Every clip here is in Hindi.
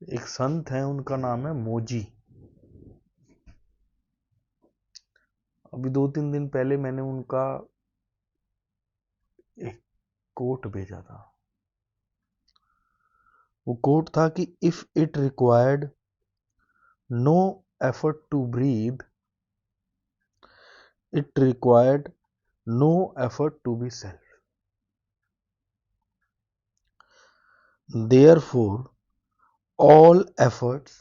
एक संत है, उनका नाम है मोजी। अभी 2-3 दिन पहले मैंने उनका एक कोट भेजा था। वो कोट था कि if it required no effort to breathe, it required no effort to be self. Therefore, all efforts,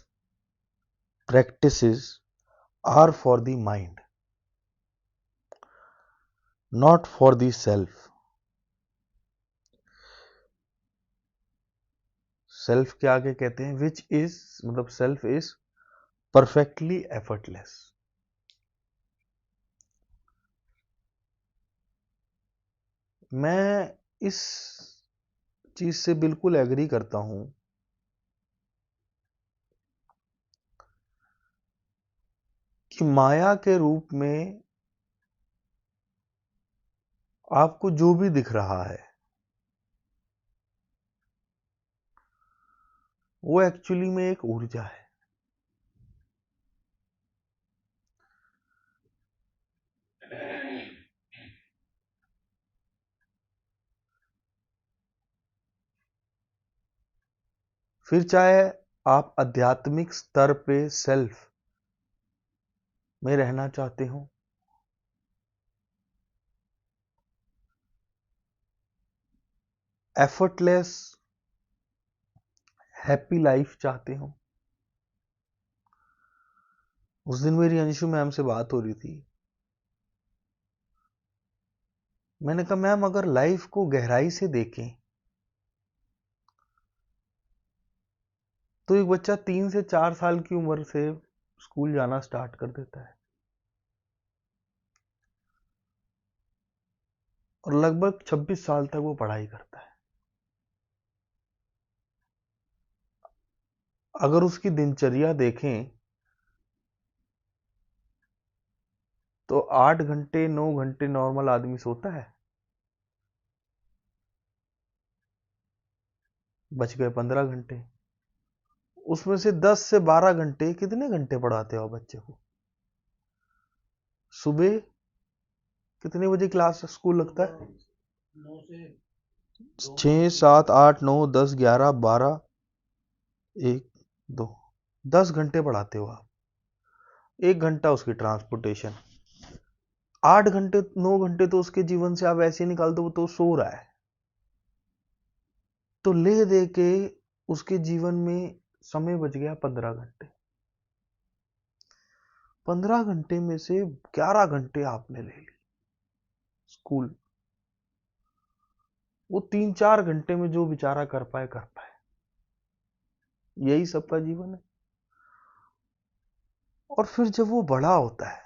practices are for the mind, not for the self. Self के आगे कहते हैं विच इज, मतलब सेल्फ इज परफेक्टली एफर्टलेस। मैं इस चीज से बिल्कुल एग्री करता हूं कि माया के रूप में आपको जो भी दिख रहा है वो एक्चुअली में एक ऊर्जा है। फिर चाहे आप आध्यात्मिक स्तर पे सेल्फ में रहना चाहते हो, एफर्टलेस हैप्पी लाइफ चाहते हो। उस दिन मेरी अंशु मैम से बात हो रही थी। मैंने कहा मैम, अगर लाइफ को गहराई से देखें तो एक बच्चा 3 से 4 साल की उम्र से स्कूल जाना स्टार्ट कर देता है और लगभग 26 साल तक वो पढ़ाई करता है। अगर उसकी दिनचर्या देखें तो 8 घंटे 9 घंटे नॉर्मल आदमी सोता है, बच गए 15 घंटे। उसमें से 10 से 12 घंटे कितने घंटे पढ़ाते हो बच्चे को? सुबह कितने बजे क्लास स्कूल लगता है? 6 7 8 9 10 11 12 1 2 10 घंटे पढ़ाते हो आप। 1 घंटा उसकी ट्रांसपोर्टेशन, 8 घंटे 9 घंटे तो उसके जीवन से आप ऐसे निकाल दो, वो तो सो रहा है। तो ले दे के उसके जीवन में समय बच गया 15 घंटे। 15 घंटे में से 11 घंटे आपने ले ली स्कूल। वो 3-4 घंटे में जो बेचारा कर पाए कर पाए। यही सबका जीवन है। और फिर जब वो बड़ा होता है,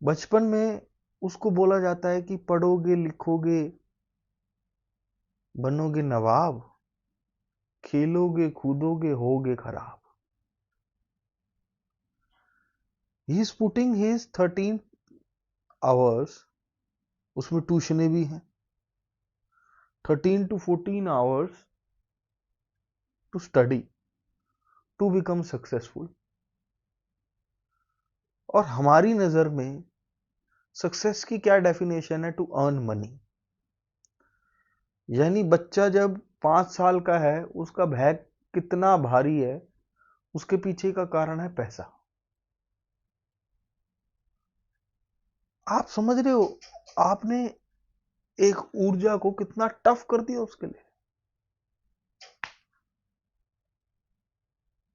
बचपन में उसको बोला जाता है कि पढ़ोगे लिखोगे बनोगे नवाब, खेलोगे कूदोगे होगे खराब। He is putting his 13 hours, उसमें ट्यूशनें भी हैं, 13 to 14 hours to study to become successful. और हमारी नजर में सक्सेस की क्या डेफिनेशन है? To earn money. यानी बच्चा जब 5 साल का है, उसका बैग कितना भारी है, उसके पीछे का कारण है पैसा। आप समझ रहे हो? आपने एक ऊर्जा को कितना टफ कर दिया उसके लिए।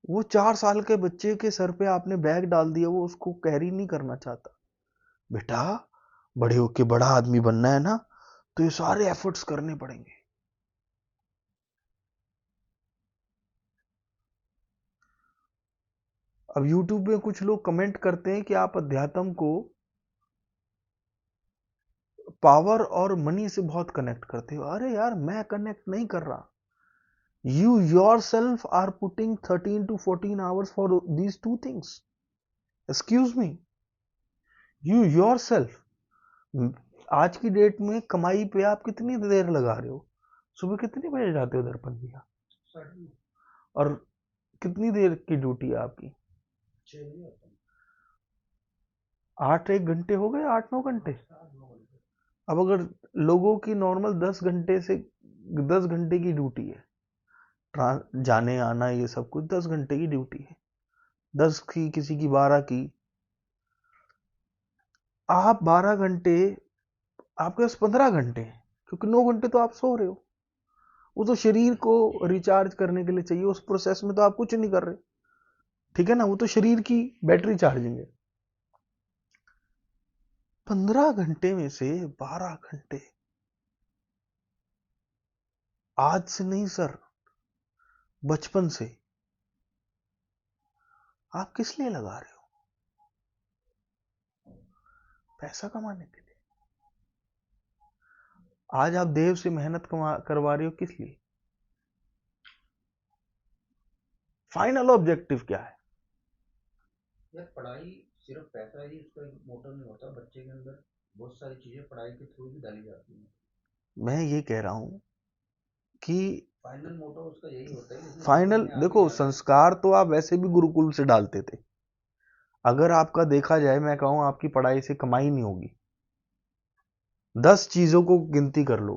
वो 4 साल के बच्चे के सर पे आपने बैग डाल दिया, वो उसको कैरी नहीं करना चाहता। बेटा, बड़े होके बड़ा आदमी बनना है ना, तो ये सारे एफर्ट्स करने पड़ेंगे। अब YouTube में कुछ लोग कमेंट करते हैं कि आप अध्यात्म को पावर और मनी से बहुत कनेक्ट करते हो। अरे यार, मैं कनेक्ट नहीं कर रहा। You yourself are putting 13 to 14 hours for these two things. Excuse me. You yourself. आज की डेट में कमाई पे आप कितनी देर लगा रहे हो? सुबह कितने बजे जाते हो दर्पण भैया? और कितनी देर की ड्यूटी है आपकी? 8 एक घंटे हो गए, 8 9 घंटे। अब अगर लोगों की नॉर्मल 10 घंटे से 10 घंटे की ड्यूटी है, जाने आना ये सब कुछ 10 घंटे की ड्यूटी है, 10 की किसी की 12 की, आप 12 घंटे, आपके पास 15 घंटे हैं, क्योंकि 9 घंटे तो आप सो रहे हो। वो तो शरीर को रिचार्ज करने के लिए चाहिए, उस प्रोसेस में तो आप कुछ नहीं कर रहे, ठीक है ना, वो तो शरीर की बैटरी चार्जिंग है। 15 घंटे में से 12 घंटे आज से नहीं सर, बचपन से आप किस लिए लगा रहे हो? पैसा कमाने के लिए। आज आप देव से मेहनत करवा रहे हो किस लिए? फाइनल ऑब्जेक्टिव क्या है? यार पढ़ाई सिर्फ पैसा ही उसका मोटिव नहीं होता, बच्चे के अंदर बहुत सारी चीजें पढ़ाई के थ्रू भी डाली जाती हैं। मैं ये कह रहा हूं कि फाइनल मोटिव उसका यही होता है, लेकिन बच्चे फाइनल अपने आप ही देखो, जा रहे हैं। संस्कार तो आप वैसे भी गुरुकुल से डालते थे। अगर आपका देखा जाए, मैं कहूं आपकी पढ़ाई से कमाई नहीं होगी। 10 चीजों को गिनती कर लो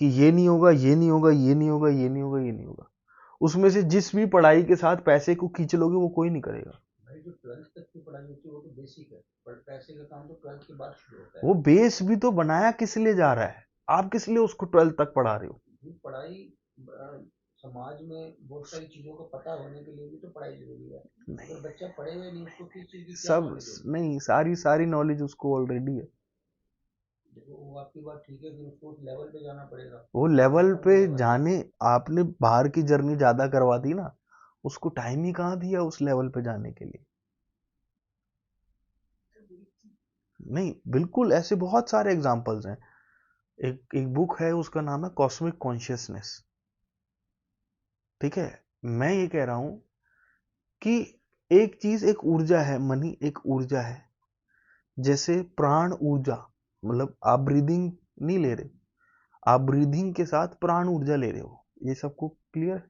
कि ये नहीं होगा, ये नहीं होगा, ये नहीं होगा, ये नहीं होगा, ये नहीं होगा, उसमें से जिस भी पढ़ाई के साथ पैसे को खींच लोगे वो कोई नहीं करेगा। भाई जो 12th तक की पढ़ाई होती है वो तो बेसिक है, पर पैसे का काम तो 12th के बाद शुरू होता है। वो बेस भी तो बनाया किस लिए जा रहा है? आप किस लिए उसको 12th तक पढ़ा रहे हो? ये पढ़ाई समाज में बहुत सारी चीजों का पता होने के लिए भी तो पढ़ाई जरूरी है। नहीं, अगर बच्चा पढ़े हुए नहीं, उसको किस चीज की क्या सब नॉलेज होगी? नहीं, सारी सारी नॉलेज उसको ऑलरेडी है। देखो वो आपकी बात ठीक है, फिर उसको उस लेवल पे जाना पड़ेगा। वो लेवल कौन पे वो लेवल है? जाने, आपने बाहर की जर्नी ज्यादा करवा दी ना, उसको टाइम ही कहाँ दिया उस लेवल पे जाने के लिए। नहीं, बिल्कुल ऐसे बहुत सारे एग्जांपल्स हैं। एक एक बुक है, उसका नाम है कॉस्मिक कॉन्शियसनेस। ठीक है, मैं ये कह रहा हूं कि एक चीज, एक ऊर्जा है, मनी एक ऊर्जा है। जैसे प्राण ऊर्जा, मतलब आप ब्रीदिंग नहीं ले रहे, आप ब्रीदिंग के साथ प्राण ऊर्जा ले रहे हो, ये सबको क्लियर है?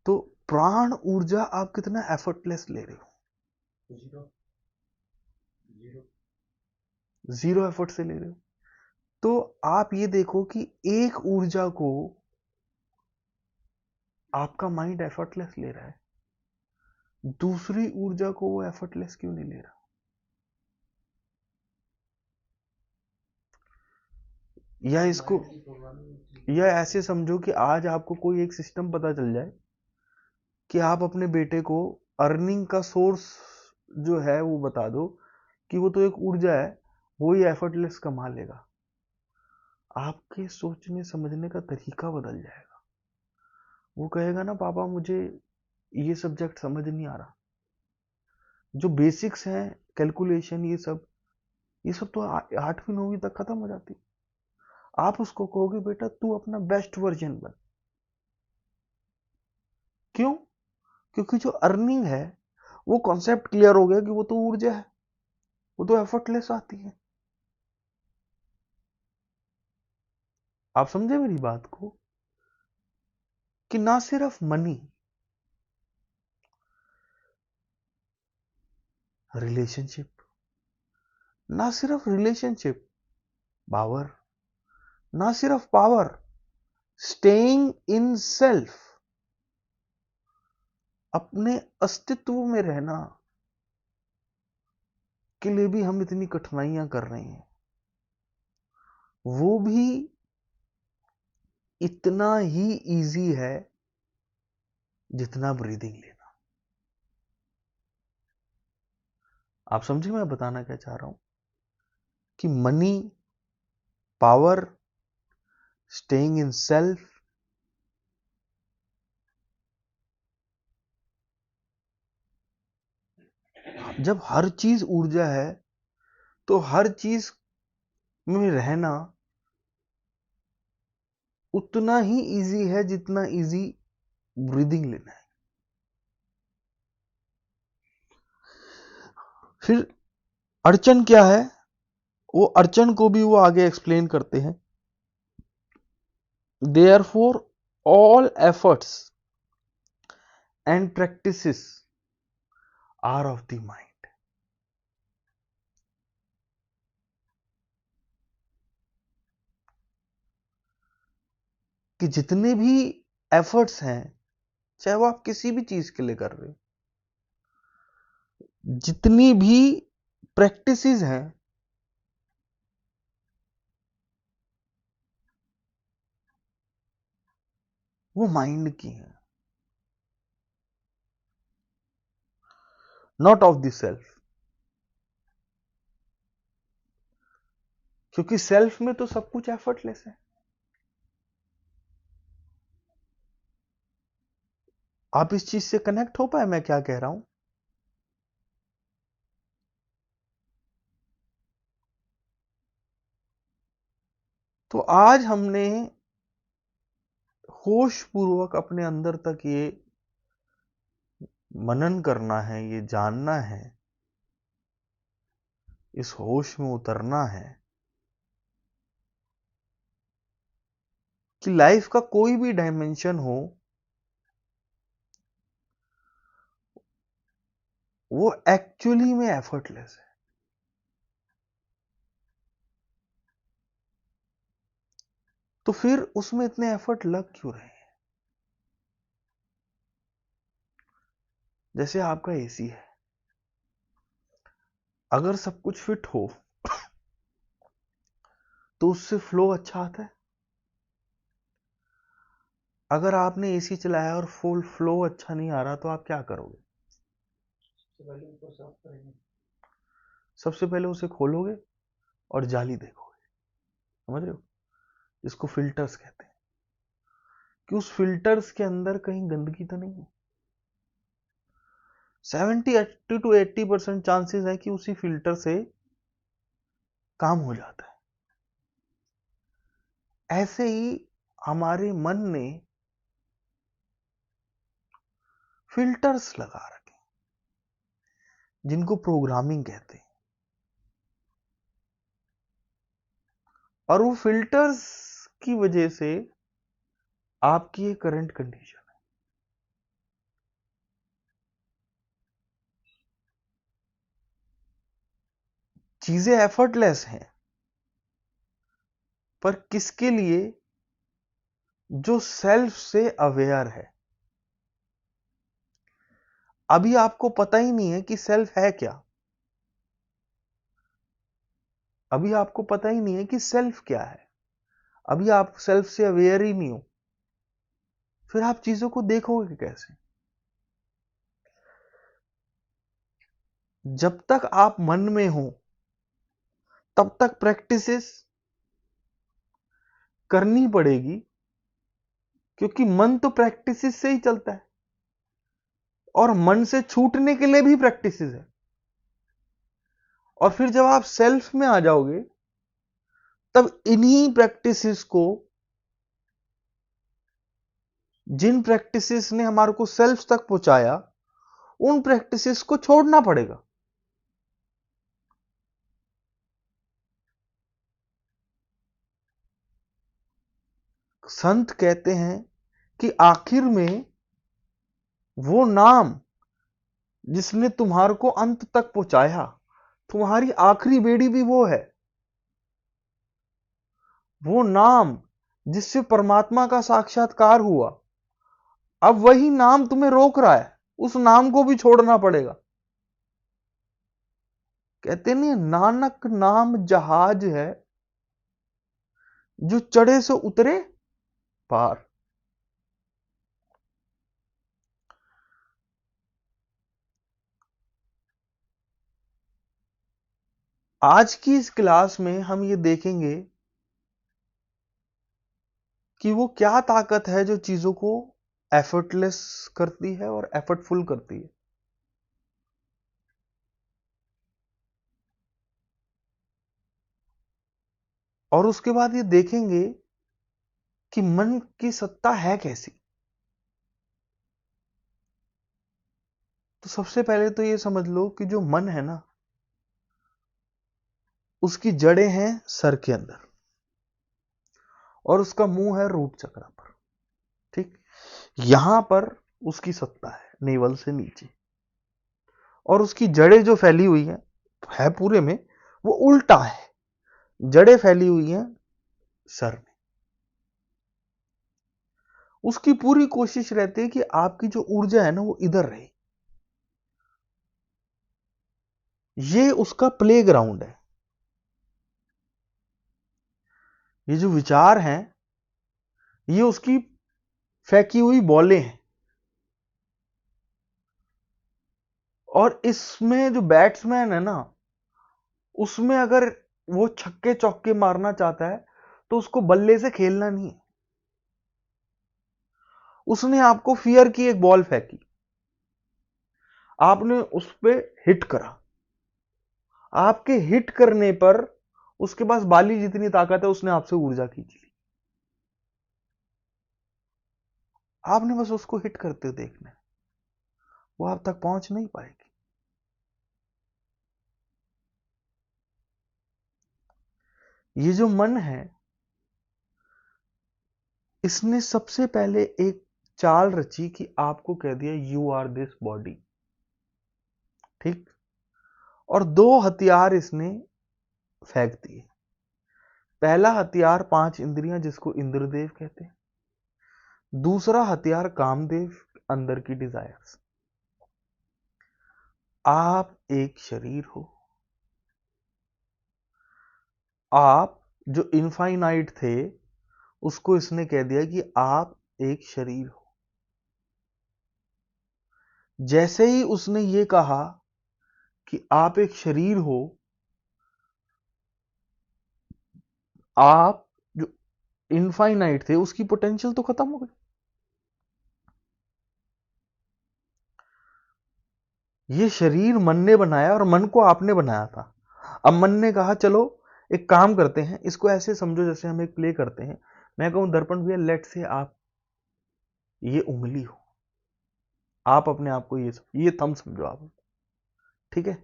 तो प्राण ऊर्जा आप कितना एफर्टलेस ले रहे हो? जीरो। जीरो। जीरो एफर्ट से ले रहे हो। तो आप ये देखो कि एक ऊर्जा को आपका माइंड एफर्टलेस ले रहा है, दूसरी ऊर्जा को वो एफर्टलेस क्यों नहीं ले रहा? या इसको, माइंड की प्रोग्रामिंग। या ऐसे समझो कि आज आपको कोई एक सिस्टम पता चल जाए कि आप अपने बेटे को अर्निंग का सोर्स जो है वो बता दो कि वो तो एक ऊर्जा है, वो ही एफर्टलेस कमा लेगा, आपके सोचने समझने का तरीका बदल जाएगा। वो कहेगा ना, पापा मुझे ये सब्जेक्ट समझ नहीं आ रहा, जो बेसिक्स हैं, कैलकुलेशन, ये सब तो 8वीं 9वीं तक खत्म हो जाती। आप उसको कहोगे बेटा तू अपना बेस्ट वर्जन बन। क्यों? क्योंकि जो अर्निंग है, वो कॉन्सेप्ट क्लियर हो गया कि वो तो ऊर्जा है, वो तो एफर्टलेस आती है। आप समझे मेरी बात को? कि ना सिर्फ मनी, रिलेशनशिप, ना सिर्फ रिलेशनशिप, पावर, ना सिर्फ पावर, स्टेइंग इन सेल्फ, अपने अस्तित्व में रहना के लिए भी हम इतनी कठिनाइयां कर रहे हैं, वो भी इतना ही इजी है जितना ब्रीदिंग लेना। आप समझे मैं बताना क्या चाह रहा हूं? कि money, power, staying in self, जब हर चीज ऊर्जा है तो हर चीज में रहना उतना ही इजी है जितना इजी ब्रीदिंग लेना है। फिर अड़चन क्या है, वो अड़चन को भी वो आगे एक्सप्लेन करते हैं Therefore, all efforts and practices are of the mind. कि जितने भी एफर्ट्स हैं, चाहे वो आप किसी भी चीज के लिए कर रहे हो, जितनी भी प्रैक्टिसेस हैं, वो माइंड की हैं, नॉट ऑफ द सेल्फ। क्योंकि सेल्फ में तो सब कुछ एफर्टलेस है। आप इस चीज से कनेक्ट हो पाए मैं क्या कह रहा हूं? तो आज हमने होश पूर्वक अपने अंदर तक ये मनन करना है, ये जानना है, इस होश में उतरना है कि लाइफ का कोई भी डायमेंशन हो, वो एक्चुअली में एफर्टलेस है। तो फिर उसमें इतने एफर्ट लग क्यों रहे हैं? जैसे आपका एसी है, अगर सब कुछ फिट हो तो उससे फ्लो अच्छा आता है। अगर आपने एसी चलाया और फुल फ्लो अच्छा नहीं आ रहा तो आप क्या करोगे? सबसे पहले ऊपर साफ करेंगे। सबसे पहले उसे खोलोगे और जाली देखोगे। समझ रहे हो? इसको फिल्टर्स कहते हैं कि उस फिल्टर्स के अंदर कहीं गंदगी तो नहीं है। 70 to 80% चांसेस है कि उसी फिल्टर से काम हो जाता है। ऐसे ही हमारे मन ने फिल्टर्स लगा रखे जिनको प्रोग्रामिंग कहते हैं, और वो फिल्टर्स की वजह से आपकी ये करंट कंडीशन है। चीजें एफर्टलेस हैं, पर किसके लिए? जो सेल्फ से अवेयर है। अभी आपको पता ही नहीं है कि सेल्फ है क्या। अभी आपको पता ही नहीं है कि सेल्फ क्या है। अभी आप सेल्फ से अवेयर ही नहीं हो, फिर आप चीजों को देखोगे कैसे? जब तक आप मन में हो तब तक प्रैक्टिसेस करनी पड़ेगी, क्योंकि मन तो प्रैक्टिसेस से ही चलता है, और मन से छूटने के लिए भी प्रैक्टिसेस है। और फिर जब आप सेल्फ में आ जाओगे तब इन्हीं प्रैक्टिसेस को, जिन प्रैक्टिसेस ने हमारे को सेल्फ तक पहुंचाया, उन प्रैक्टिसेस को छोड़ना पड़ेगा। संत कहते हैं कि आखिर में वो नाम जिसने तुम्हारे को अंत तक पहुंचाया, तुम्हारी आखिरी बेड़ी भी वो है। वो नाम जिससे परमात्मा का साक्षात्कार हुआ, अब वही नाम तुम्हें रोक रहा है, उस नाम को भी छोड़ना पड़ेगा। कहते नहीं, नानक नाम जहाज है, जो चढ़े से उतरे पार। आज की इस क्लास में हम ये देखेंगे कि वो क्या ताकत है जो चीजों को एफर्टलेस करती है और एफर्टफुल करती है। और उसके बाद ये देखेंगे कि मन की सत्ता है कैसी। तो सबसे पहले तो ये समझ लो कि जो मन है ना, उसकी जड़ें हैं सर के अंदर, और उसका मुंह है रूट चक्र पर। ठीक, यहां पर उसकी सत्ता है नेवल से नीचे, और उसकी जड़ें जो फैली हुई है पूरे में, वो उल्टा है, जड़ें फैली हुई हैं सर में। उसकी पूरी कोशिश रहती है कि आपकी जो ऊर्जा है ना वो इधर रहे। ये उसका प्ले ग्राउंड है। ये जो विचार हैं ये उसकी फेंकी हुई बॉलें हैं, और इसमें जो बैट्समैन है ना, उसमें अगर वो छक्के चौके मारना चाहता है तो उसको बल्ले से खेलना नहीं है। उसने आपको फियर की एक बॉल फेंकी, आपने उस पर हिट करा, आपके हिट करने पर उसके पास बाली जितनी ताकत है उसने आपसे ऊर्जा खींच ली। आपने बस उसको हिट करते देखना है, वो आप तक पहुंच नहीं पाएगी। ये जो मन है, इसने सबसे पहले एक चाल रची कि आपको कह दिया यू आर दिस बॉडी। ठीक, और दो हथियार इसने फेंक दिए। पहला हथियार 5 इंद्रियां जिसको इंद्रदेव कहते हैं, दूसरा हथियार कामदेव, अंदर की डिजायर्स। आप एक शरीर हो, आप जो इनफाइनाइट थे उसको इसने कह दिया कि आप एक शरीर हो। जैसे ही उसने ये कहा कि आप एक शरीर हो, आप जो इनफाइनाइट थे उसकी पोटेंशियल तो खत्म हो गई। ये शरीर मन ने बनाया और मन को आपने बनाया था। अब मन ने कहा चलो एक काम करते हैं, इसको ऐसे समझो जैसे हम एक प्ले करते हैं। मैं कहूं दर्पण भैया लेट से आप ये उंगली हो, आप अपने आप को ये थंब समझो आप, ठीक है।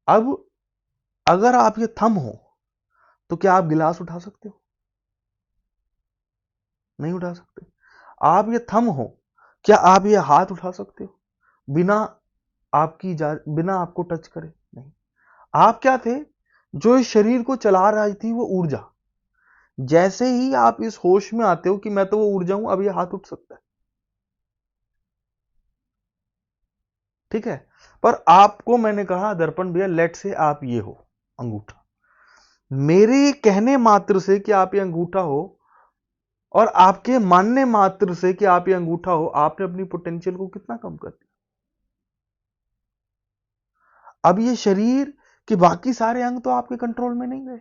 अब अगर आप ये थंब हो तो क्या आप गिलास उठा सकते हो? नहीं उठा सकते। आप ये थंब हो, क्या आप ये हाथ उठा सकते हो बिना बिना आपको टच करे? नहीं। आप क्या थे? जो इस शरीर को चला रही थी वो ऊर्जा। जैसे ही आप इस होश में आते हो कि मैं तो वो ऊर्जा हूं, अब ये हाथ उठ सकता है, ठीक है। पर आपको मैंने कहा दर्पण भैया लेट से आप ये हो अंगूठा, मेरे कहने मात्र से कि आप ये अंगूठा हो और आपके मानने मात्र से कि आप ये अंगूठा हो, आपने अपनी पोटेंशियल को कितना कम कर दिया। अब ये शरीर के बाकी सारे अंग तो आपके कंट्रोल में नहीं गए,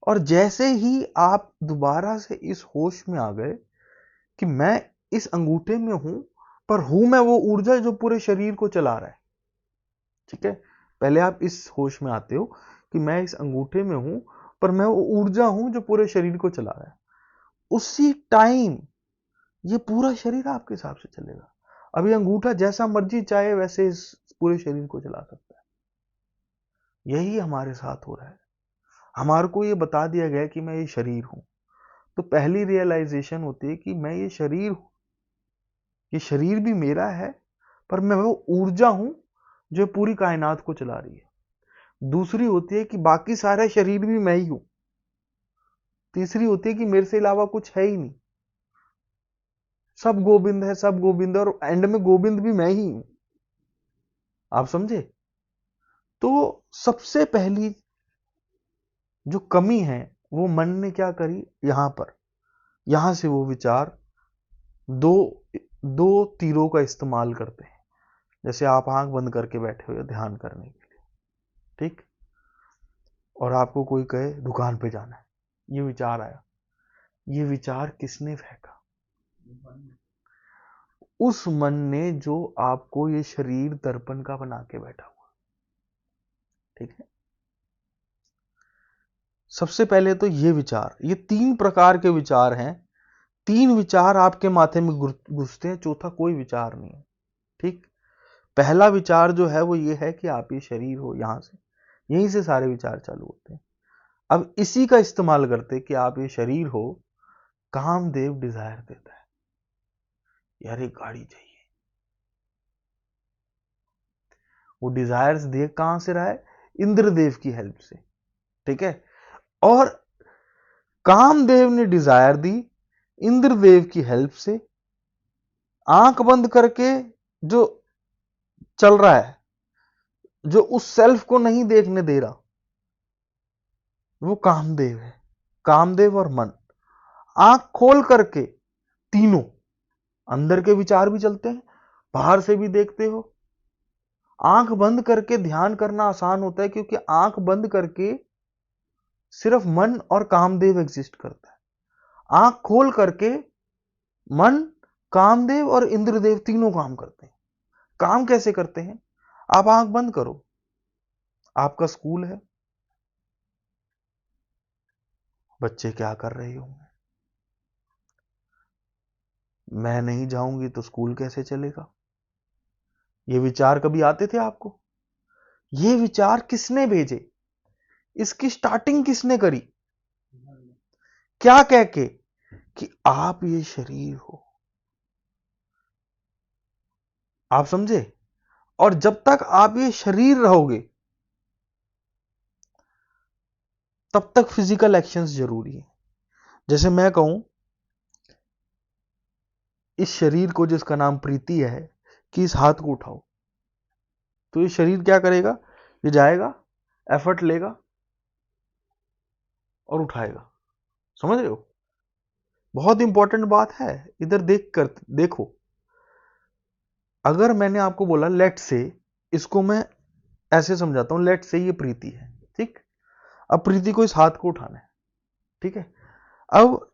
और जैसे ही आप दोबारा से इस होश में आ गए कि मैं इस अंगूठे में हूं, पर हूं मैं वो ऊर्जा जो पूरे शरीर को चला रहा है, ठीक है। पहले आप इस होश में आते हो कि मैं इस अंगूठे में हूं, पर मैं वो ऊर्जा हूं जो पूरे शरीर को चला रहा है। उसी टाइम ये पूरा शरीर आपके हिसाब से चलेगा। अभी अंगूठा जैसा मर्जी चाहे वैसे इस पूरे शरीर को चला सकता है। यही हमारे साथ हो रहा है। हमारे को ये बता दिया गया कि मैं ये शरीर हूं, तो पहली रियलाइजेशन होती है कि मैं ये शरीर हूं, ये शरीर भी मेरा है, पर मैं वो ऊर्जा हूं जो पूरी कायनात को चला रही है। दूसरी होती है कि बाकी सारे शरीर भी मैं ही हूं। तीसरी होती है कि मेरे से अलावा कुछ है ही नहीं, सब गोविंद है, सब गोविंद है, और एंड में गोविंद भी मैं ही हूं। आप समझे? तो सबसे पहली जो कमी है वो मन ने क्या करी, यहां पर, यहां से वो विचार दो दो तीरों का इस्तेमाल करते हैं। जैसे आप आंख बंद करके बैठे हुए ध्यान करने के लिए, ठीक, और आपको कोई कहे दुकान पे जाना है, ये विचार आया। ये विचार किसने फेंका? उस मन ने जो आपको ये शरीर दर्पण का बना के बैठा हुआ, ठीक है। सबसे पहले तो ये विचार, ये 3 प्रकार के विचार हैं। 3 विचार आपके माथे में घुसते हैं, चौथा कोई विचार नहीं है, ठीक। पहला विचार जो है वो ये है कि आप ये शरीर हो, यहां से, यहीं से सारे विचार चालू होते हैं। अब इसी का इस्तेमाल करते कि आप ये शरीर हो, कामदेव डिजायर देता है, यार एक गाड़ी चाहिए। वो डिजायर्स दे कहां से रहा है? इंद्रदेव की हेल्प से, ठीक है। और कामदेव ने डिजायर दी इंद्रदेव की हेल्प से। आंख बंद करके जो चल रहा है, जो उस सेल्फ को नहीं देखने दे रहा, वो कामदेव है। कामदेव और मन। आंख खोल करके तीनों, अंदर के विचार भी चलते हैं, बाहर से भी देखते हो। आंख बंद करके ध्यान करना आसान होता है, क्योंकि आंख बंद करके सिर्फ मन और कामदेव एग्जिस्ट करता है। आंख खोल करके मन, कामदेव और इंद्रदेव तीनों काम करते हैं। काम कैसे करते हैं? आप आंख बंद करो, आपका स्कूल है, बच्चे क्या कर रहे होंगे? मैं नहीं जाऊंगी तो स्कूल कैसे चलेगा? ये विचार कभी आते थे आपको? ये विचार किसने भेजे? इसकी स्टार्टिंग किसने करी? क्या कह के कि आप ये शरीर हो। आप समझे? और जब तक आप ये शरीर रहोगे, तब तक फिजिकल एक्शंस जरूरी है। जैसे मैं कहूं, इस शरीर को जिसका नाम प्रीति है, कि इस हाथ को उठाओ, तो ये शरीर क्या करेगा? ये जाएगा, एफर्ट लेगा और उठाएगा। समझ रहे हो? बहुत इंपॉर्टेंट बात है, इधर देख कर देखो। अगर मैंने आपको बोला लेट से, इसको मैं ऐसे समझाता हूं, लेट से ये प्रीति है, ठीक। अब प्रीति को इस हाथ को उठाना है, ठीक है। अब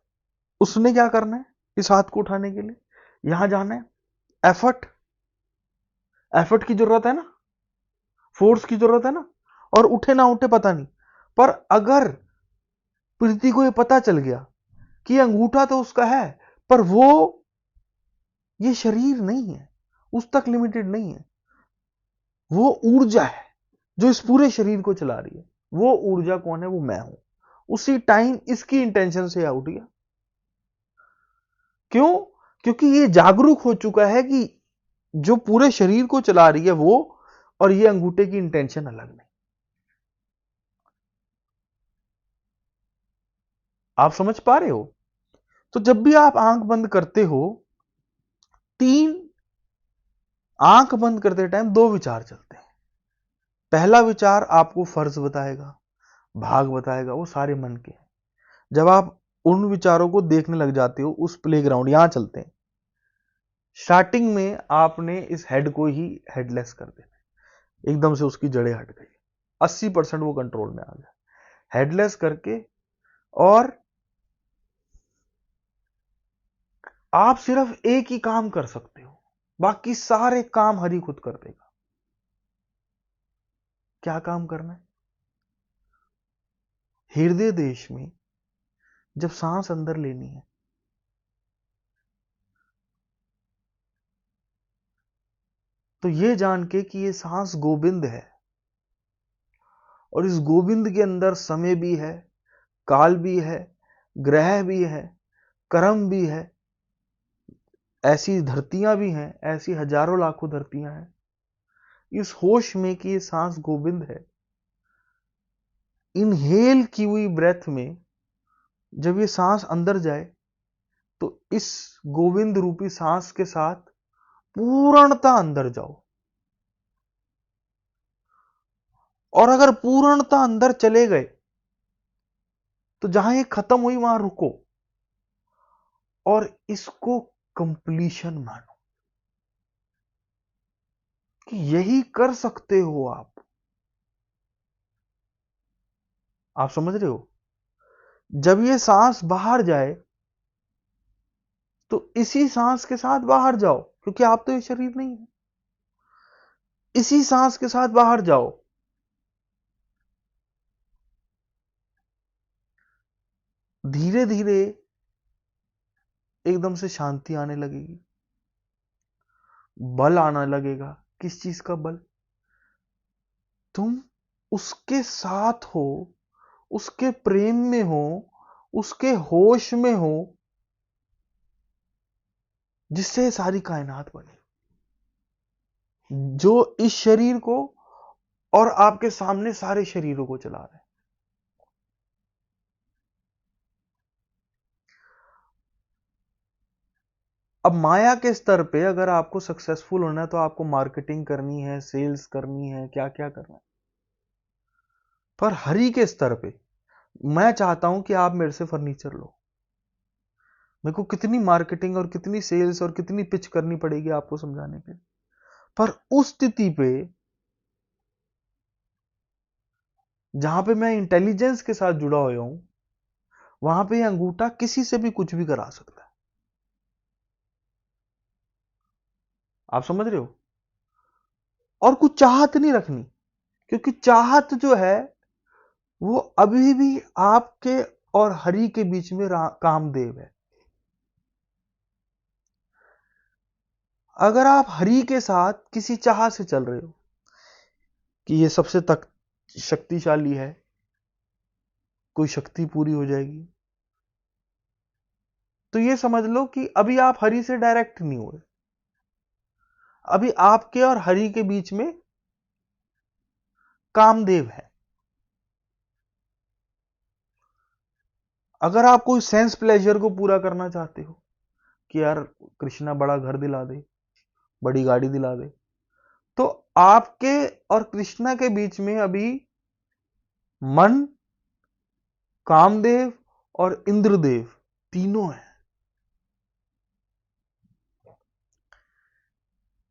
उसने क्या करना है? इस हाथ को उठाने के लिए यहां जाना है, एफर्ट, एफर्ट की जरूरत है ना, फोर्स की जरूरत है ना। और उठे ना उठे पता नहीं, पर अगर प्रीति को ये पता चल गया कि अंगूठा तो उसका है, पर वो ये शरीर नहीं है, उस तक लिमिटेड नहीं है, वो ऊर्जा है जो इस पूरे शरीर को चला रही है। वो ऊर्जा कौन है? वो मैं हूं। उसी टाइम इसकी इंटेंशन से उठ गया। क्यों? क्योंकि ये जागरूक हो चुका है कि जो पूरे शरीर को चला रही है वो, और ये अंगूठे की इंटेंशन अलग नहीं। आप समझ पा रहे हो? तो जब भी आप आंख बंद करते हो, तीन, आंख बंद करते टाइम दो विचार चलते हैं। पहला विचार आपको फर्ज बताएगा, भाग बताएगा, वो सारे मन के हैं। जब आप उन विचारों को देखने लग जाते हो, उस प्लेग्राउंड, यहां चलते हैं। स्टार्टिंग में आपने इस हेड को ही हेडलेस कर देना, एकदम से उसकी जड़ें हट गई, 80% वो कंट्रोल में आ गया। हेडलेस करके, और आप सिर्फ एक ही काम कर सकते हो, बाकी सारे काम हरि खुद कर देगा। क्या काम करना है? हृदय देश में जब सांस अंदर लेनी है, तो ये जान के कि ये सांस गोविंद है, और इस गोविंद के अंदर समय भी है, काल भी है, ग्रह भी है, कर्म भी है, ऐसी धरतियां भी हैं, ऐसी हजारों लाखों धरतियां हैं। इस होश में कि ये सांस गोविंद है, इनहेल की हुई ब्रेथ में जब ये सांस अंदर जाए, तो इस गोविंद रूपी सांस के साथ पूर्णता अंदर जाओ। और अगर पूर्णता अंदर चले गए, तो जहां ये खत्म हुई वहां रुको, और इसको कंप्लीशन मानो कि यही कर सकते हो आप। आप समझ रहे हो? जब ये सांस बाहर जाए, तो इसी सांस के साथ बाहर जाओ, क्योंकि आप तो ये शरीर नहीं है। इसी सांस के साथ बाहर जाओ। धीरे धीरे एकदम से शांति आने लगेगी, बल आने लगेगा। किस चीज का बल? तुम उसके साथ हो, उसके प्रेम में हो, उसके होश में हो, जिससे सारी कायनात बनी, जो इस शरीर को और आपके सामने सारे शरीरों को चला रहे हैं। अब माया के स्तर पे अगर आपको सक्सेसफुल होना है तो आपको मार्केटिंग करनी है, सेल्स करनी है, क्या क्या करना है। पर हरि के स्तर पे मैं चाहता हूं कि आप मेरे से फर्नीचर लो। मेरे को कितनी मार्केटिंग और कितनी सेल्स और कितनी पिच करनी पड़ेगी आपको समझाने के लिए, पर उस स्थिति पे जहां पे मैं इंटेलिजेंस के साथ जुड़ा हुआ हूं, वहां पे अंगूठा किसी से भी कुछ भी करा सकता है। आप समझ रहे हो? और कुछ चाहत नहीं रखनी, क्योंकि चाहत जो है वो अभी भी आपके और हरि के बीच में कामदेव है। अगर आप हरि के साथ किसी चाह से चल रहे हो कि ये सबसे तक शक्तिशाली है, कोई शक्ति पूरी हो जाएगी, तो ये समझ लो कि अभी आप हरि से डायरेक्ट नहीं हुए। अभी आपके और हरि के बीच में कामदेव है। अगर आप कोई सेंस प्लेजर को पूरा करना चाहते हो कि यार कृष्णा बड़ा घर दिला दे, बड़ी गाड़ी दिला दे, तो आपके और कृष्णा के बीच में अभी मन, कामदेव और इंद्रदेव तीनों हैं।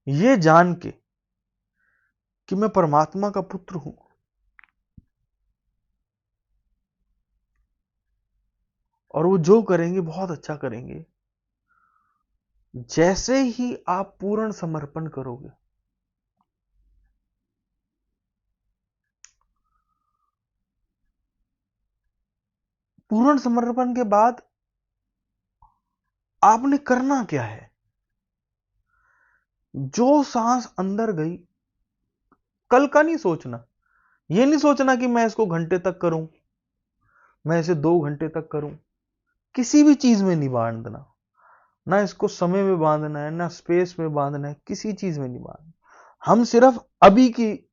ये जान के कि मैं परमात्मा का पुत्र हूं और वो जो करेंगे बहुत अच्छा करेंगे, जैसे ही आप पूर्ण समर्पण करोगे, पूर्ण समर्पण के बाद आपने करना क्या है? जो सांस अंदर गई, कल का नहीं सोचना। ये नहीं सोचना कि मैं इसको घंटे तक करूं, मैं इसे 2 घंटे तक करूं। किसी भी चीज में नहीं बांधना, ना इसको समय में बांधना है, ना स्पेस में बांधना है, किसी चीज में नहीं बांधना। हम सिर्फ अभी की,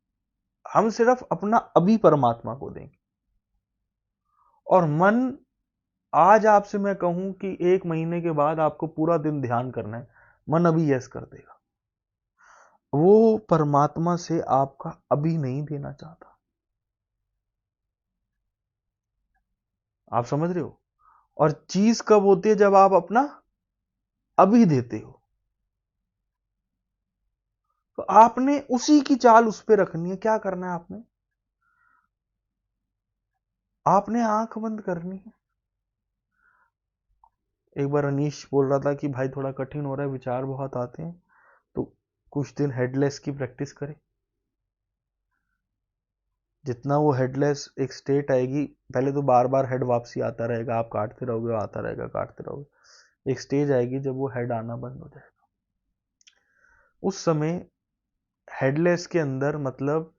हम सिर्फ अपना अभी परमात्मा को देंगे। और मन, आज आपसे मैं कहूं कि 1 महीने के बाद आपको पूरा दिन ध्यान करना है, मन अभी यस कर देगा। वो परमात्मा से आपका अभी नहीं देना चाहता। आप समझ रहे हो? और चीज कब होती है? जब आप अपना अभी देते हो। तो आपने उसी की चाल उस पर रखनी है। क्या करना है आपने? आपने आंख बंद करनी है। एक बार अनीश बोल रहा था कि भाई थोड़ा कठिन हो रहा है, विचार बहुत आते हैं, तो कुछ दिन हेडलेस की प्रैक्टिस करें। जितना वो हेडलेस एक स्टेट आएगी, पहले तो बार बार हेड वापसी आता रहेगा, आप काटते रहोगे, आता रहेगा, काटते रहोगे। एक स्टेज आएगी जब वो हेड आना बंद हो जाएगा। उस समय हेडलेस के अंदर मतलब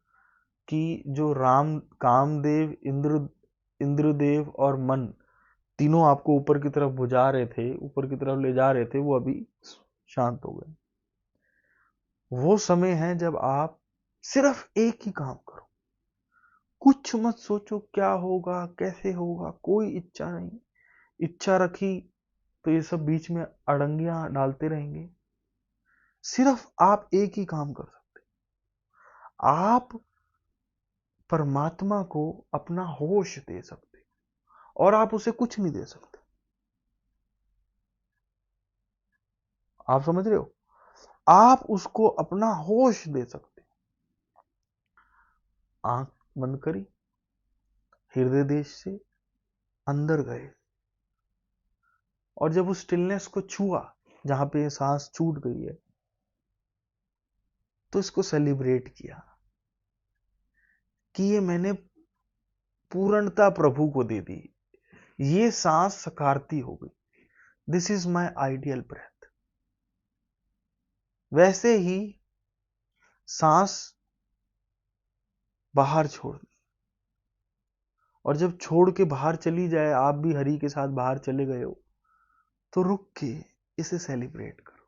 कि जो राम, कामदेव, इंद्रदेव और मन तीनों आपको ऊपर की तरफ बुझा रहे थे, ऊपर की तरफ ले जा रहे थे, वो अभी शांत हो गए। वो समय है जब आप सिर्फ एक ही काम करो। कुछ मत सोचो क्या होगा, कैसे होगा, कोई इच्छा नहीं। इच्छा रखी तो ये सब बीच में अड़ंगियां डालते रहेंगे। सिर्फ आप एक ही काम कर सकते, आप परमात्मा को अपना होश दे सकते, और आप उसे कुछ नहीं दे सकते। आप समझ रहे हो? आप उसको अपना होश दे सकते। आंख बंद करी, हृदय देश से अंदर गए, और जब उस स्टिलनेस को छुआ जहां पे सांस छूट गई है, तो इसको सेलिब्रेट किया कि ये मैंने पूर्णता प्रभु को दे दी। ये सांस सकारती हो गई। This is my ideal breath. वैसे ही सांस बाहर छोड़ दी, और जब छोड़ के बाहर चली जाए, आप भी हरि के साथ बाहर चले गए हो, तो रुक के इसे सेलिब्रेट करो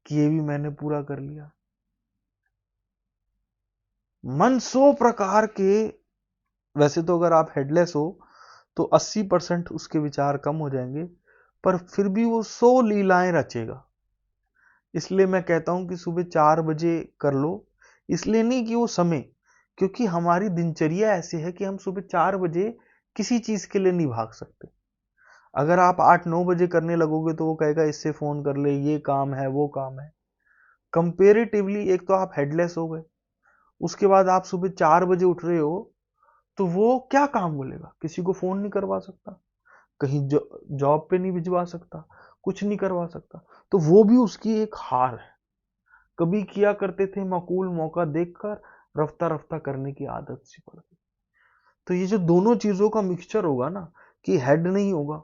कि ये भी मैंने पूरा कर लिया। मन 100 प्रकार के, वैसे तो अगर आप हेडलेस हो तो 80% उसके विचार कम हो जाएंगे, पर फिर भी वो 100 लीलाएं रचेगा। इसलिए मैं कहता हूं कि सुबह 4 बजे कर लो। इसलिए नहीं कि वो समय, क्योंकि हमारी दिनचर्या ऐसे है कि हम सुबह 4 बजे किसी चीज के लिए नहीं भाग सकते। अगर आप 8-9 बजे करने लगोगे तो वो कहेगा इससे फोन कर ले, ये काम है, वो काम है। कंपेरेटिवली एक तो आप हेडलेस हो गए, उसके बाद आप सुबह 4 बजे उठ रहे हो, तो वो क्या काम बोलेगा? किसी को फोन नहीं करवा सकता, कहीं जॉब पे नहीं भिजवा सकता, कुछ नहीं करवा सकता। तो वो भी उसकी एक हार है। कभी किया करते थे, माकूल मौका देखकर रफ्ता रफ्ता करने की आदत सी पड़ गई। तो ये जो दोनों चीजों का मिक्सचर होगा ना, कि हेड नहीं होगा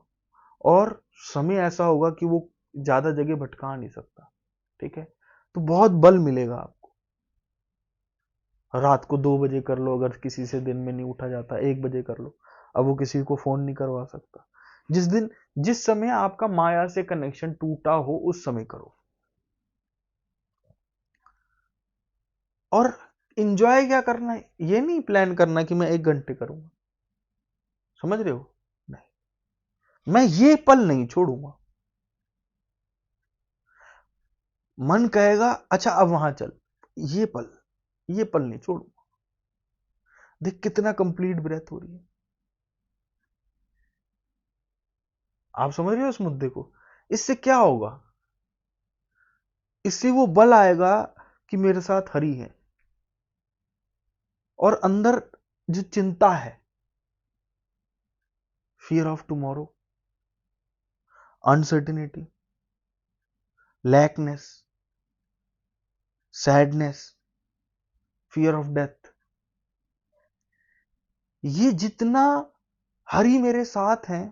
और समय ऐसा होगा कि वो ज्यादा जगह भटका नहीं सकता, ठीक है, तो बहुत बल मिलेगा आपको। रात को 2 बजे कर लो, अगर किसी से दिन में नहीं उठा जाता 1 बजे कर लो। अब वो किसी को फोन नहीं करवा सकता। जिस दिन, जिस समय आपका माया से कनेक्शन टूटा हो, उस समय करो। और इंजॉय क्या करना है, ये नहीं प्लान करना कि मैं 1 घंटे करूंगा, समझ रहे हो? नहीं, मैं ये पल नहीं छोड़ूंगा। मन कहेगा अच्छा अब वहां चल, ये पल नहीं छोड़ूंगा। देख कितना कंप्लीट ब्रेथ हो रही है। आप समझ रहे हो इस मुद्दे को? इससे क्या होगा? इससे वो बल आएगा कि मेरे साथ हरि है। और अंदर जो चिंता है, fear of tomorrow, uncertainty, लैकनेस, sadness, fear of death, ये जितना हरि मेरे साथ है,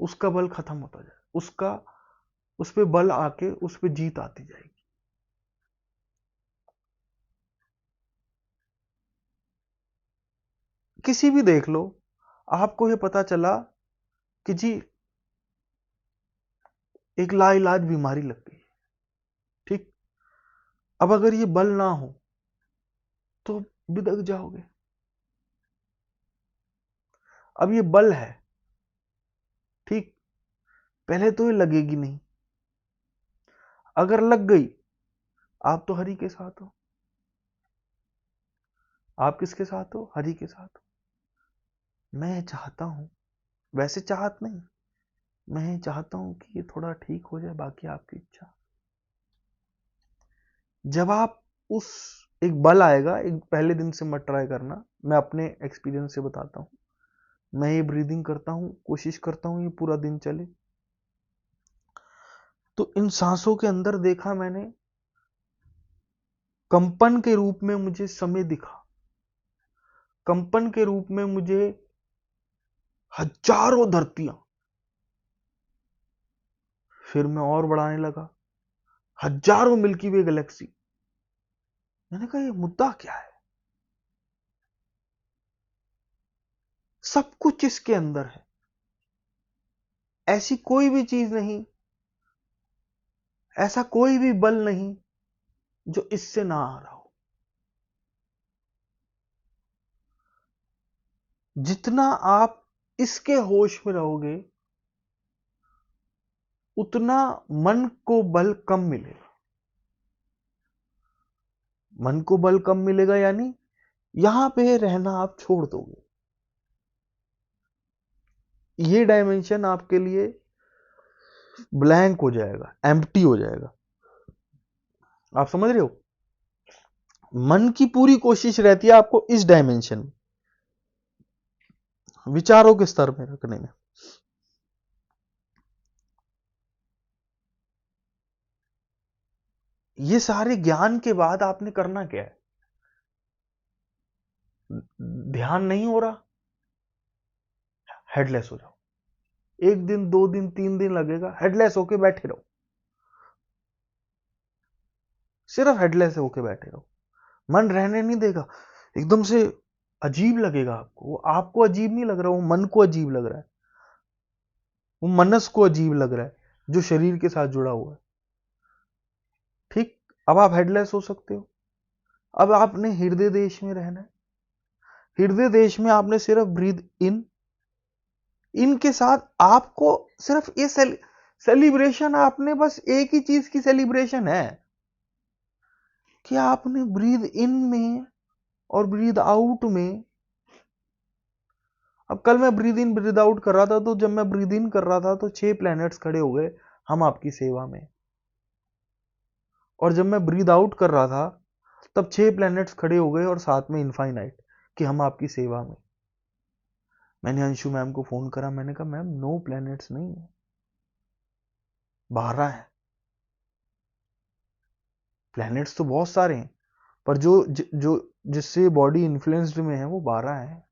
उसका बल खत्म होता जाए, उसका, उस पे बल आके उस पे जीत आती जाएगी। किसी भी देख लो, आपको ये पता चला कि जी एक लाइलाज बीमारी लग गई, ठीक, अब अगर ये बल ना हो तो बिदक जाओगे। अब ये बल है, ठीक, पहले तो ये लगेगी नहीं, अगर लग गई, आप तो हरि के साथ हो। आप किसके साथ हो? हरि के साथ हो। मैं चाहता हूं, वैसे चाहत नहीं, मैं चाहता हूं कि ये थोड़ा ठीक हो जाए, बाकी आपकी इच्छा। जब आप उस, एक बल आएगा, एक पहले दिन से मत ट्राई करना, मैं अपने एक्सपीरियंस से बताता हूं। मैं ये ब्रीदिंग करता हूं, कोशिश करता हूं ये पूरा दिन चले, तो इन सांसों के अंदर देखा मैंने, कंपन के रूप में मुझे समय दिखा, कंपन के रूप में मुझे हजारों धरतियां। फिर मैं और बढ़ाने लगा, हजारों मिल्की वे गैलेक्सी। मैंने कहा ये मुद्दा क्या है? सब कुछ इसके अंदर है, ऐसी कोई भी चीज नहीं, ऐसा कोई भी बल नहीं जो इससे ना आ रहा हो। जितना आप इसके होश में रहोगे, उतना मन को बल कम मिलेगा। मन को बल कम मिलेगा यानी यहां पे रहना आप छोड़ दोगे। ये डायमेंशन आपके लिए ब्लैंक हो जाएगा, एम्प्टी हो जाएगा। आप समझ रहे हो? मन की पूरी कोशिश रहती है आपको इस डायमेंशन में, विचारों के स्तर में रखने में। ये सारे ज्ञान के बाद आपने करना क्या है? ध्यान नहीं हो रहा, हेडलेस हो जाओ। 1 दिन 2 दिन 3 दिन लगेगा, हेडलेस होके बैठे रहो, सिर्फ हेडलेस होके बैठे रहो। मन रहने नहीं देगा, एकदम से अजीब लगेगा आपको, वो आपको अजीब नहीं लग रहा, वो मन को अजीब लग रहा है, वो मनस को अजीब लग रहा है जो शरीर के साथ जुड़ा हुआ है। ठीक, अब आप हेडलेस हो सकते हो। अब आपने हृदय देश में रहना है। हृदय देश में आपने सिर्फ ब्रीथ इन, इनके साथ आपको सिर्फ ये सेलिब्रेशन, आपने बस एक ही चीज की सेलिब्रेशन है कि आपने ब्रीथ इन में और ब्रीथ आउट में, अब कल मैं ब्रीथ इन ब्रीथ आउट कर रहा था, तो जब मैं ब्रीथ इन कर रहा था तो 6 प्लैनेट्स खड़े हो गए, हम आपकी सेवा में। और जब मैं ब्रीथ आउट कर रहा था तब 6 प्लैनेट्स खड़े हो गए और साथ में इनफाइनाइट, कि हम आपकी सेवा में। मैंने अंशु मैम को फोन करा, मैंने कहा मैम नो प्लैनेट्स नहीं है, 12 है। प्लैनेट्स तो बहुत सारे हैं, पर जो जिससे बॉडी इन्फ्लुएंस्ड में है वो 12 है।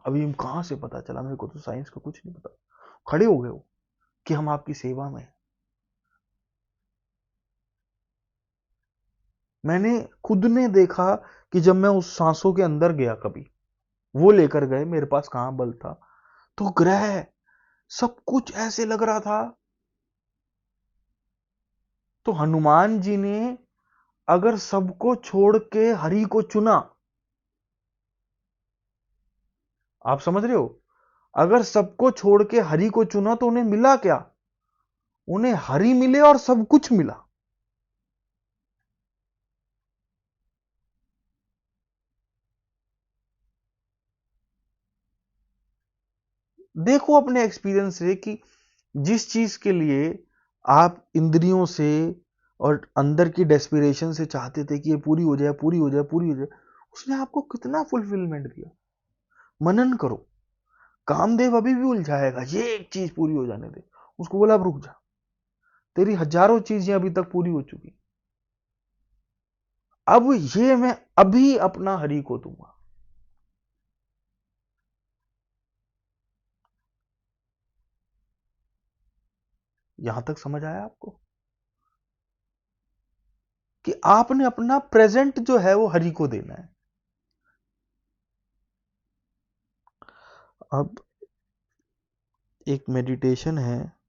अभी कहां से पता चला, मेरे को तो साइंस का कुछ नहीं पता। खड़े हो गए वो कि हम आपकी सेवा में। मैंने खुद ने देखा कि जब मैं उस सांसों के अंदर गया, कभी वो लेकर गए, मेरे पास कहां बल था, तो ग्रह सब कुछ ऐसे लग रहा था। तो हनुमान जी ने अगर सबको छोड़ के हरि को चुना, आप समझ रहे हो, अगर सबको छोड़ के हरि को चुना तो उन्हें मिला क्या? उन्हें हरि मिले और सब कुछ मिला। देखो अपने एक्सपीरियंस से कि जिस चीज के लिए आप इंद्रियों से और अंदर की डेस्पिरेशन से चाहते थे कि ये पूरी हो जाए, पूरी हो जाए, पूरी हो जाए, उसने आपको कितना फुलफिलमेंट दिया। मनन करो। कामदेव अभी भी उलझाएगा, ये एक चीज पूरी हो जाने दे। उसको बोला अब रुक जा, तेरी हजारों चीजें अभी तक पूरी हो चुकी, अब ये मैं अभी अपना हरि को दूंगा। यहां तक समझ आया आपको कि आपने अपना प्रेजेंट जो है वो हरि को देना है। अब एक मेडिटेशन है,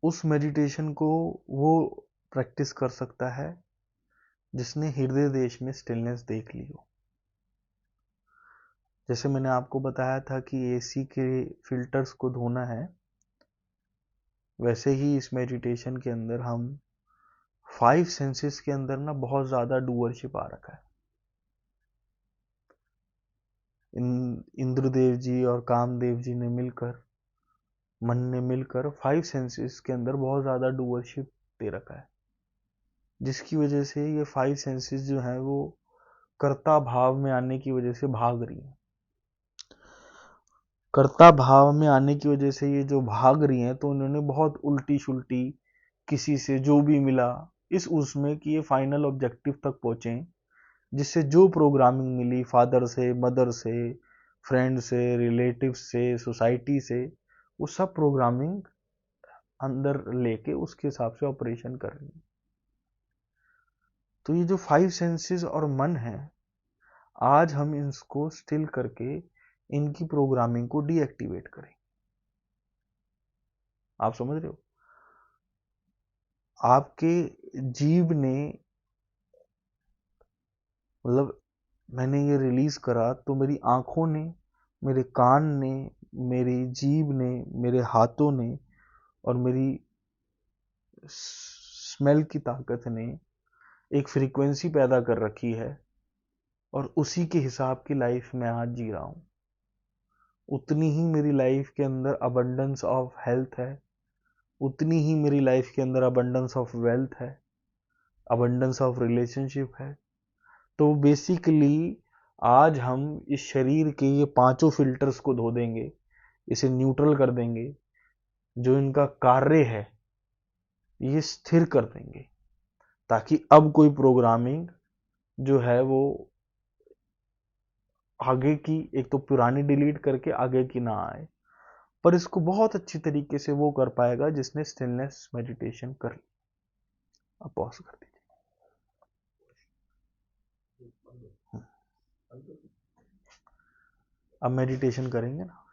उस मेडिटेशन को वो प्रैक्टिस कर सकता है जिसने हृदय देश में स्टिलनेस देख ली हो। जैसे मैंने आपको बताया था कि एसी के फिल्टर्स को धोना है, वैसे ही इस मेडिटेशन के अंदर हम 5 सेंसेस के अंदर ना बहुत ज्यादा डूअरशिप आ रखा है। इंद्रदेव जी और कामदेव जी ने मिलकर, मन ने मिलकर 5 सेंसेस के अंदर बहुत ज्यादा डूअरशिप दे रखा है, जिसकी वजह से ये 5 सेंसेस जो है वो कर्ता भाव में आने की वजह से भाग रही है। कर्ता भाव में आने की वजह से ये जो भाग रही हैं, तो उन्होंने बहुत उल्टी शुल्टी किसी से जो भी मिला इस उसमें कि ये फाइनल ऑब्जेक्टिव तक पहुंचे, जिससे जो प्रोग्रामिंग मिली फादर से, मदर से, फ्रेंड से, रिलेटिव से, सोसाइटी से, वो सब प्रोग्रामिंग अंदर लेके उसके हिसाब से ऑपरेशन कर रही है। तो ये जो 5 सेंसेस और मन है, आज हम इसको स्टिल करके इनकी प्रोग्रामिंग को डीएक्टिवेट करें। आप समझ रहे हो? आपके जीव ने, मतलब मैंने ये रिलीज करा तो मेरी आंखों ने, मेरे कान ने, मेरी जीभ ने, मेरे हाथों ने और मेरी स्मेल की ताकत ने एक फ्रीक्वेंसी पैदा कर रखी है, और उसी के हिसाब की लाइफ मैं आज जी रहा हूं। उतनी ही मेरी लाइफ के अंदर अबंडेंस ऑफ हेल्थ है, उतनी ही मेरी लाइफ के अंदर अबंडेंस ऑफ वेल्थ है, अबंडेंस ऑफ रिलेशनशिप है। तो बेसिकली आज हम इस शरीर के ये पांचों फिल्टर्स को धो देंगे, इसे न्यूट्रल कर देंगे, जो इनका कार्य है ये स्थिर कर देंगे, ताकि अब कोई प्रोग्रामिंग जो है वो आगे की, एक तो पुरानी डिलीट करके आगे की ना आए, पर इसको बहुत अच्छी तरीके से वो कर पाएगा जिसने स्टिलनेस मेडिटेशन कर ली। अब पॉज कर दीजिए। अब मेडिटेशन करेंगे ना।